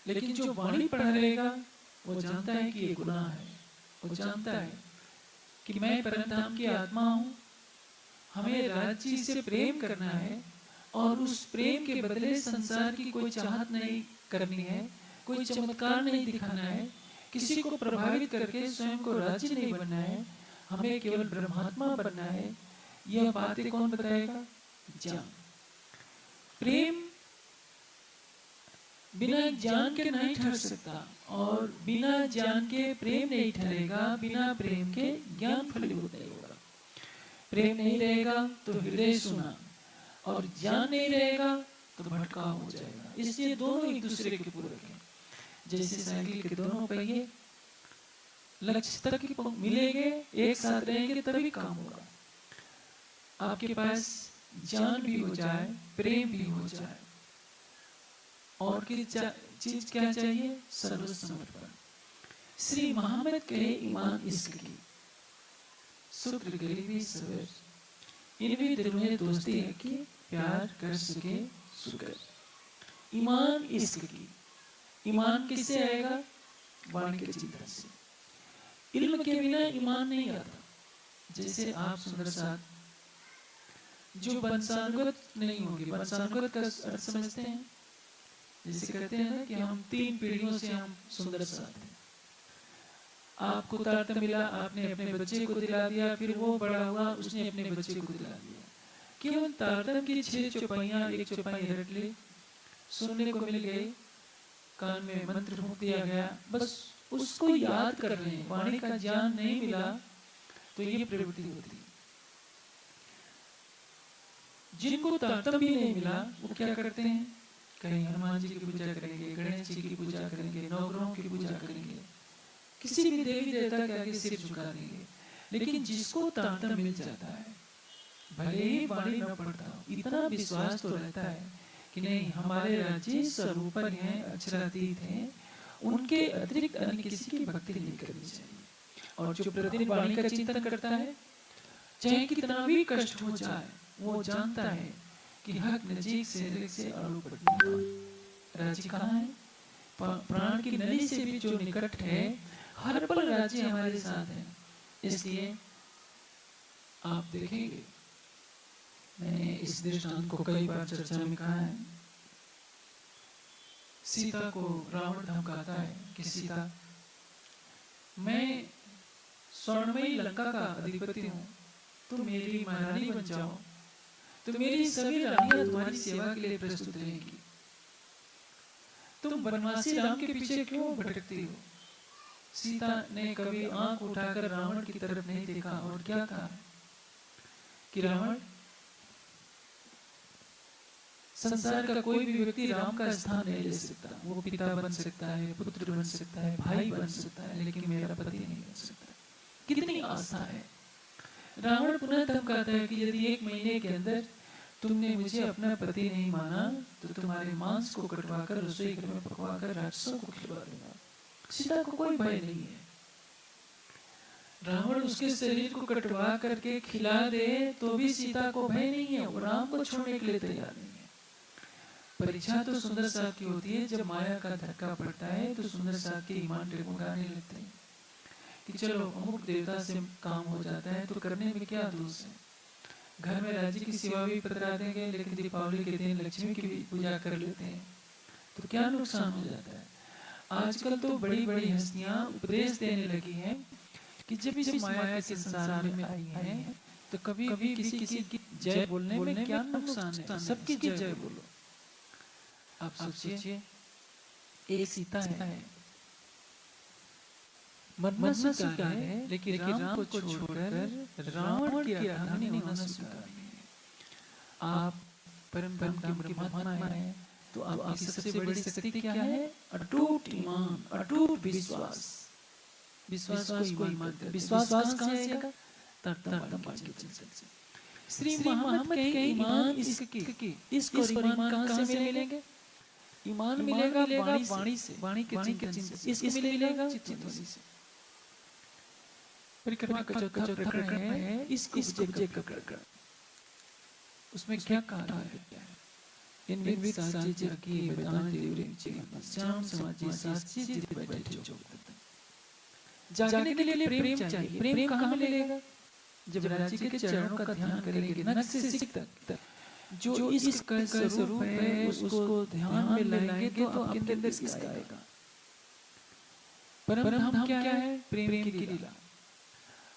लेकिन जो वाणी पढ़ रहेगा वो जानता है कि ये गुनाह है, वो जानता है कि मैं परमधाम की आत्मा हूँ, हमें राज्य से प्रेम करना है और उस प्रेम के बदले संसार की कोई चाहत नहीं करनी है, कोई चमत्कार नहीं दिखाना है, किसी को प्रभावित करके स्वयं को राज्य नहीं बनना है, हमें केवल ब्रह्मात्मा बनना है। यह बातें कौन बताएगा? ज्ञान। प्रेम बिना ज्ञान के नहीं ठहर सकता और बिना ज्ञान के प्रेम नहीं ठहरेगा, बिना प्रेम के ज्ञान फलीभूत नहीं होगा। प्रेम नहीं रहेगा तो हृदय सुना और ज्ञान नहीं रहेगा तो भटकाव हो जाएगा। इसलिए दोनों एक दूसरे के पूरक हैं। जैसे साइकिल के दोनों पहिए लक्ष्य तक मिलेंगे, एक साथ रहेंगे तभी काम होगा। आपके पास ज्ञान भी हो जाए, प्रेम भी हो जाए, और की चीज क्या चाहिए? सर्वसमर्पण। श्री मोहम्मद कहे ईमान इश्क की, शुक्र गरीबी सबर, इनमें दिल में दोस्ती है कि प्यार कर सके शुक्र। ईमान इश्क की। ईमान किससे आएगा? वाणी के चिंतन से। इल्म के बिना ईमान नहीं आता। जैसे आप सुंदर साथ जो वंशानुगत नहीं होगी, वंशानुगत का अर्थ समझते हैं? जैसे कहते हैं ना कि हम 3 पीढ़ियों से हम सुंदर साथ हैं। आपको तारतम्य मिला, आपने अपने बच्चे को दिला दिया, फिर वो बड़ा हुआ, उसने अपने बच्चे को दिला दिया। केवल तारतम्य की 6 चौपाइयां, एक चौपाई रट ली, सुनने को मिल गई, कान में मंत्र फूंक दिया गया, बस उसको याद कर रहे हैं। वाणी का ज्ञान नहीं मिला तो ये प्रवृत्ति होती है। जिनको तारतम्य भी नहीं मिला वो क्या करते हैं? कहीं हनुमान जी की पूजा करेंगे, गणेश जी की पूजा करेंगे, नवग्रहों की पूजा करेंगे, किसी भी देवी देवता के आगे सिर झुका देंगे। लेकिन जिसको तारतम्य मिल जाता है, भले ही वाणी न पढ़ता हो, इतना विश्वास तो रहता है कि नहीं, हमारे राज्य स्वरूपन है, अक्षरातीत है, उनके अतिरिक्त अन्य किसी की भक्ति नहीं करनी चाहिए। और जो प्रतिदिन वाणी का चिंतन करता है, चाहे कितना भी कष्ट हो जाए, वो जानता है कि हक नजीक से अड़ू पड़ती। राज्य कहाँ है? प्राण की नली से भी जो निकट है, हर पल राज्य हमारे साथ है। इसलिए आप देखेंगे, मैंने इस दृष्टांत को कई बार चर्चा में कहा है। सीता को रावण धमकाता है कि सीता, मैं स्वर्णमयी लंका का अधिपति हूं, तुम मेरी महारानी बन जाओ तो मेरी सभी रानियां तुम्हारी सेवा के लिए प्रस्तुत रहेंगी। तुम वनवासी राम के पीछे क्यों भटकती हो? सीता ने कभी आंख उठाकर रावण की तरफ नहीं देखा और क्या कहा कि रावण, संसार का कोई भी व्यक्ति राम का स्थान नहीं ले सकता। वो पिता बन सकता है, पुत्र बन सकता है, भाई बन सकता है, लेकिन मेरा पति नहीं बन सकता। कितनी आस्था है। रावण पुनः धमकाता है कि यदि 1 महीने के अंदर तुमने मुझे अपना पति नहीं माना तो तुम्हारे मांस को कटवाकर रसोई घर में पकवाकर राक्षसों को खिलवा दूंगा। सीता को कोई भय नहीं है। रावण उसके शरीर को कटवा करके खिला दे तो भी सीता को भय नहीं है, वो राम को छोड़ने के लिए तैयार नहीं है। परीक्षा तो सुंदर साथ की होती है। जब माया का धक्का पड़ता है तो सुंदर साथ के ईमान डगमगाने लगते हैं कि चलो अमुक देवता से काम हो जाता है तो करने में क्या दोष है। घर में राज्य की सेवा भी पतरा देंगे, लेकिन दीपावली के दिन लक्ष्मी की भी पूजा कर लेते हैं तो क्या नुकसान हो जाता है। आजकल तो बड़ी बड़ी हस्तियां उपदेश देने लगी हैं कि जब इस माया के संसार में आई हैं तो कभी कभी किसी की जय बोलने में क्या नुकसान है, सबकी जय बोलो। आप सोचिए, एक सीता है, मरना स्वीकार है, लेकिन राम को छोड़कर रावण की राधानी होना स्वीकार नहीं है। आप परम धाम के ब्रह्मात्मा हैं तो आपकी सबसे बड़ी शक्ति क्या है? अटूट ईमान, अटूट विश्वास। विश्वास को ईमान कहते हैं। विश्वास कहाँ से आएगा? तारतम्य के चिंतन से। श्री मोहम्मद के ईमान इश्क और ईमान कहाँ से मिलेंगे? ईमान मिलेगा वाणी से, वाणी के चिंतन से। इश्क मिलेगा चित्तध्वनि से। परिक्रमा का चौथा प्रकरण है इसको उपजे का प्रकरण। उसमें क्या कहा गया है? इनवित साचे जाकी बेदान देवरे जीवन श्याम समाजी साची जित बैठे चौक। जागने के लिए प्रेम चाहिए। प्रेम कहाँ मिलेगा? जब राज्य के चरणों का ध्यान करेंगे, नख से सिर तक जो इसका स्वरूप है उसको ध्यान में लाएंगे तो आपके अंदर इसका आएगा। परम धाम क्या है? प्रेम की लीला।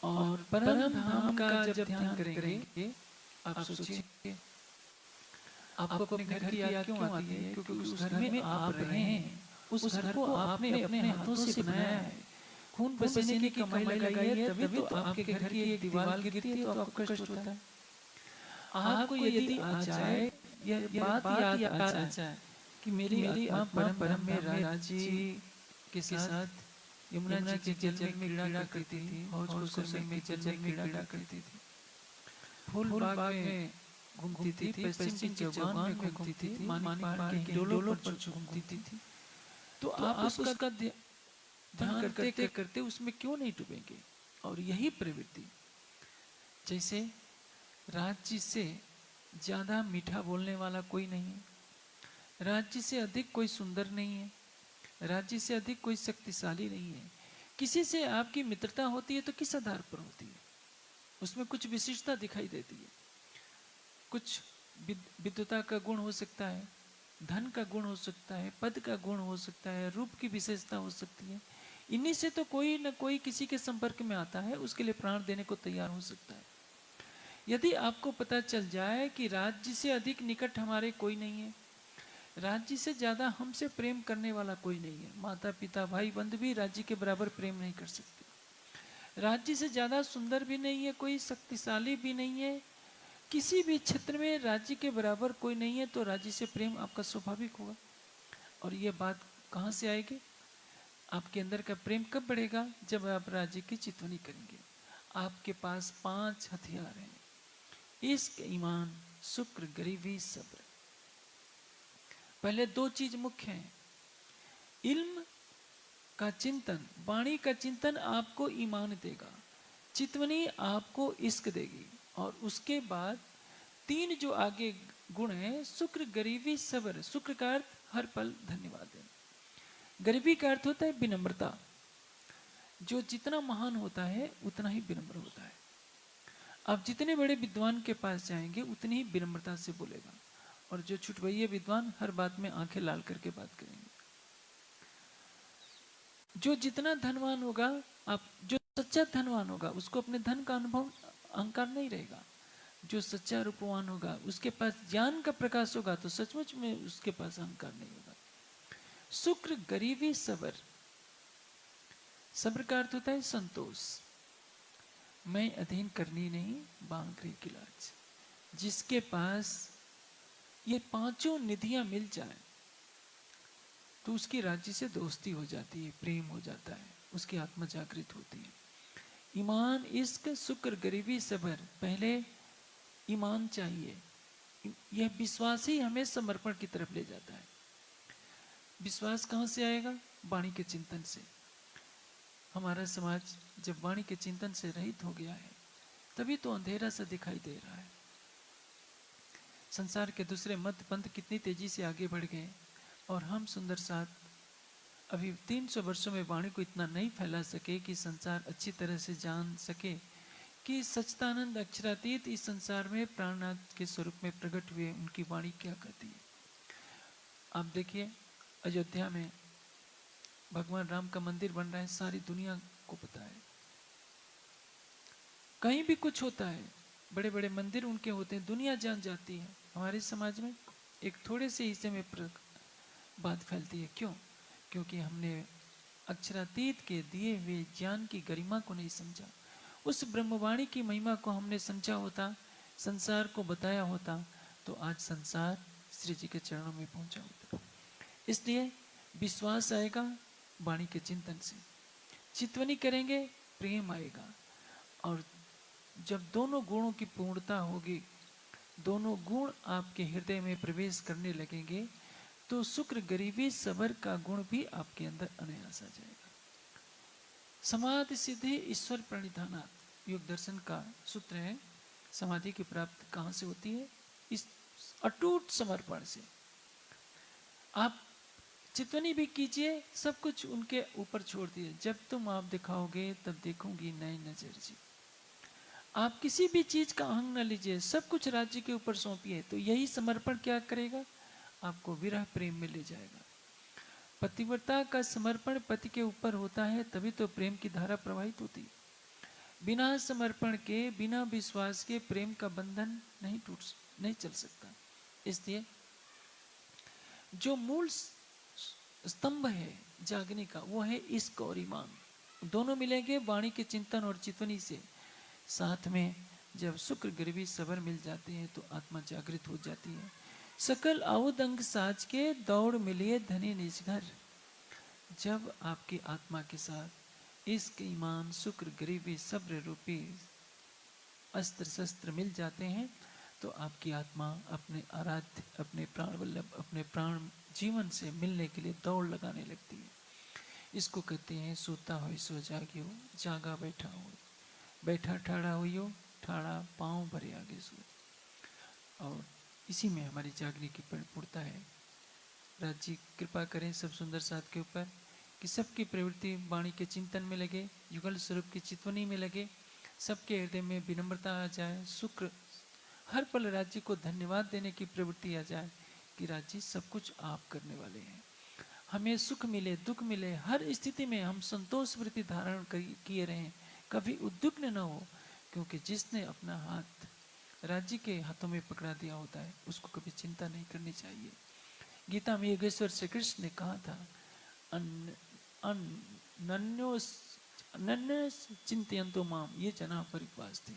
और परम धाम का जब ध्यान करेंगे, आप सोचिए आपको अपने घर की याद क्यों आती है? क्योंकि उस घर में आप रहे हैं, उस घर को आपने अपने हाथों से बनाया है, खून पसीने की कमाई लगाई है, तभी तो आपके घर की एक दीवार गिरती है तो आपको कष्ट होता है। आपको यदि आ जाए यह बात याद आ जाए कि मेरी आत्मा परम में राज जी के साथ यमुना जी के जल में क्रीड़ा करती थी, हौज कुसुम में जल में क्रीड़ा करती थी, फूल बाग में घूमती थी, पश्चिम की चौगान में घूमती थी, मानिक पहाड़ के डोलों पर घूमती थी। तो आप उसका ध्यान करते करते उसमें क्यों नहीं डूबेंगे? और यही प्रवृत्ति, जैसे राज्य से ज्यादा मीठा बोलने वाला कोई नहीं है, राज्य से अधिक कोई सुंदर नहीं है, राज्य से अधिक कोई शक्तिशाली नहीं है। किसी से आपकी मित्रता होती है तो किस आधार पर होती है? उसमें कुछ विशिष्टता दिखाई देती है, कुछ विद्वता का गुण हो सकता है, धन का गुण हो सकता है, पद का गुण हो सकता है, रूप की विशेषता हो सकती है। इन्हीं से तो कोई न कोई किसी के संपर्क में आता है, उसके लिए प्राण देने को तैयार हो सकता है। यदि आपको पता चल जाए कि राज्य से अधिक निकट हमारे कोई नहीं है, राज्य से ज्यादा हमसे प्रेम करने वाला कोई नहीं है, माता पिता भाई बंधु भी राज्य के बराबर प्रेम नहीं कर सकते, राज्य से ज्यादा सुंदर भी नहीं है कोई, शक्तिशाली भी नहीं है, किसी भी क्षेत्र में राज्य के बराबर कोई नहीं है, तो राज्य से प्रेम आपका स्वाभाविक होगा। और ये बात कहाँ से आएगी? आपके अंदर का प्रेम कब बढ़ेगा? जब आप राज्य की चितवनी करेंगे। आपके पास 5 हथियार हैं: इश्क, ईमान, शुक्र, गरीबी, सब्र। पहले 2 चीज मुख्य हैं। इल्म का चिंतन, वाणी का चिंतन आपको ईमान देगा, चितवनी आपको इश्क देगी, और उसके बाद 3 जो आगे गुण हैं, शुक्र, गरीबी, सब्र। शुक्र का अर्थ हर पल धन्यवाद है, गरीबी का अर्थ होता है विनम्रता। जो जितना महान होता है उतना ही विनम्र होता है। आप जितने बड़े विद्वान के पास जाएंगे उतनी ही विनम्रता से बोलेगा, और जो छुटभैया विद्वान हर बात में आंखें लाल करके बात करेंगे। जो जितना धनवान होगा, आप जो सच्चा धनवान होगा उसको अपने धन का अनुभव अहंकार नहीं रहेगा। जो सच्चा रूपवान होगा उसके पास ज्ञान का प्रकाश होगा तो सचमुच में उसके पास अहंकार नहीं होगा। शुक्र, गरीबी, सब्र। सब्र का अर्थ होता है संतोष। मैं अधीन करनी नहीं, बांकरी की लाज। जिसके पास ये 5 निधियां मिल जाए तो उसकी राज्य से दोस्ती हो जाती है, प्रेम हो जाता है, उसकी आत्मा जागृत होती है। ईमान, इश्क, शुक्र, गरीबी, सब्र। पहले ईमान चाहिए। यह विश्वास ही हमें समर्पण की तरफ ले जाता है। विश्वास कहाँ से आएगा? वाणी के चिंतन से। हमारा समाज जब वाणी के चिंतन से रहित हो गया है तभी तो अंधेरा सा दिखाई दे रहा है। संसार के दूसरे मत पंथ कितनी तेजी से आगे बढ़ गए, और हम सुंदर साथ अभी 300 वर्षों में वाणी को इतना नहीं फैला सके कि संसार अच्छी तरह से जान सके कि सच्चिदानंद अक्षरातीत इस संसार में प्राणनाथ के स्वरूप में प्रकट हुए, उनकी वाणी क्या करती है। आप देखिए, अयोध्या में भगवान राम का मंदिर बन रहा है, सारी दुनिया को पता है। कहीं भी कुछ होता है, बड़े बड़े मंदिर उनके होते हैं, दुनिया जान जाती है। हमारे समाज में एक थोड़े से हिस्से में बात फैलती है। क्यों? क्योंकि हमने अक्षरातीत के दिए हुए ज्ञान की गरिमा को नहीं समझा। उस ब्रह्मवाणी की महिमा को हमने समझा होता, संसार को बताया होता, तो आज संसार श्री जी के चरणों में पहुंचा होता। इसलिए विश्वास आएगा वाणी के चिंतन से, चितवनी करेंगे प्रेम आएगा, और जब दोनों गुणों की पूर्णता होगी, दोनों गुण आपके हृदय में प्रवेश करने लगेंगे, तो शुक्र, गरीबी, सब्र का गुण भी आपके अंदर अनायास आ जाएगा। समाधि सिद्धि ईश्वर प्रणिधानात् योग दर्शन का सूत्र है। समाधि की प्राप्ति कहाँ से होती है? इस अटूट समर्पण से। आप चितवनी भी कीजिए, सब कुछ उनके ऊपर छोड़ दिए। जब तुम आप दिखाओगे तब देखूंगी नई नजर जी। आप किसी भी चीज का अहंग न लीजिए, सब कुछ राज्य के ऊपर सौंपिए। तो यही समर्पण क्या करेगा, आपको विरह प्रेम में ले जाएगा। पतिव्रता का समर्पण पति के ऊपर होता है, तभी तो प्रेम की धारा प्रवाहित होती है। बिना समर्पण के, बिना विश्वास के प्रेम का बंधन नहीं चल सकता। इसलिए जो मूल स्तंभ है जागने का, वो है इश्क और ईमान। दोनों मिलेंगे वाणी के चिंतन और चितवनी से। साथ में जब शुक्र गिरवी सबर मिल जाते हैं तो आत्मा जागृत हो जाती है। सकल आउद अंग साज के दौड़ मिलिए धनी निज घर। जब आपकी आत्मा के साथ इश्क, ईमान, शुक्र, गरीबी, सब्र रूपी अस्त्र शस्त्र मिल जाते हैं तो आपकी आत्मा अपने आराध्य, अपने प्राण वल्लभ, अपने प्राण जीवन से मिलने के लिए दौड़ लगाने लगती है। इसको कहते हैं सोता हो सो जागियो, जागा बैठा हो, बैठा ठाड़ा हुई, ठाड़ा पाँव भरे आगे सो। और इसी में हमारी जागने की पूर्णता है। राज जी कृपा करें सब सुंदर साथ के ऊपर कि सबकी प्रवृत्ति वाणी के चिंतन में लगे, युगल स्वरूप की चितवनी में लगे, सबके हृदय में विनम्रता आ जाए, शुक्र हर पल राज्य को धन्यवाद देने की प्रवृत्ति आ जाए कि राज्य सब कुछ आप करने वाले हैं। हमें सुख मिले, दुख मिले, हर स्थिति में हम संतोष वृत्ति धारण किए रहें, कभी उद्विग्न न हो। क्योंकि जिसने अपना हाथ राज्य के हाथों में पकड़ा दिया होता है उसको कभी चिंता नहीं करनी चाहिए। गीता में योगेश्वर श्री कृष्ण ने कहा था, अनन्यो चिंतयन्तो माम ये जना परिपास्ते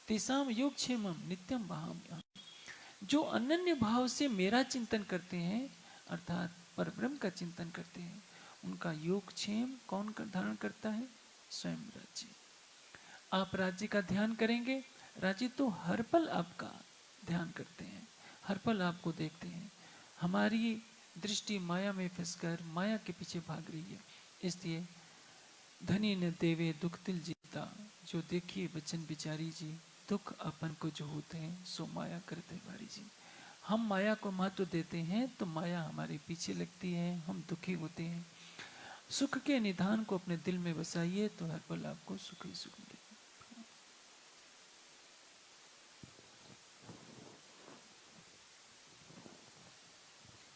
तेसाम योगक्षेमम नित्यम भाम्यहम्। जो अनन्य भाव से मेरा चिंतन करते हैं, अर्थात परब्रह्म का चिंतन करते हैं, उनका योगक्षेम कौन धारण करता है, स्वयं राज्य। आप राज्य का ध्यान करेंगे, राज्य तो हर पल आपका ध्यान करते हैं, हर पल आपको देखते हैं। हमारी दृष्टि माया में फंसकर माया के पीछे भाग रही है। इसलिए धनी न देवे दुख तिल जीता, जो देखिए बचन बिचारी जी, दुख अपन को जो होते हैं सो माया करते भारी जी। हम माया को महत्व देते हैं तो माया हमारे पीछे लगती है, हम दुखी होते हैं। सुख के निधान को अपने दिल में बसाइए तो हर पल आपको सुख ही सुख मिलेगा।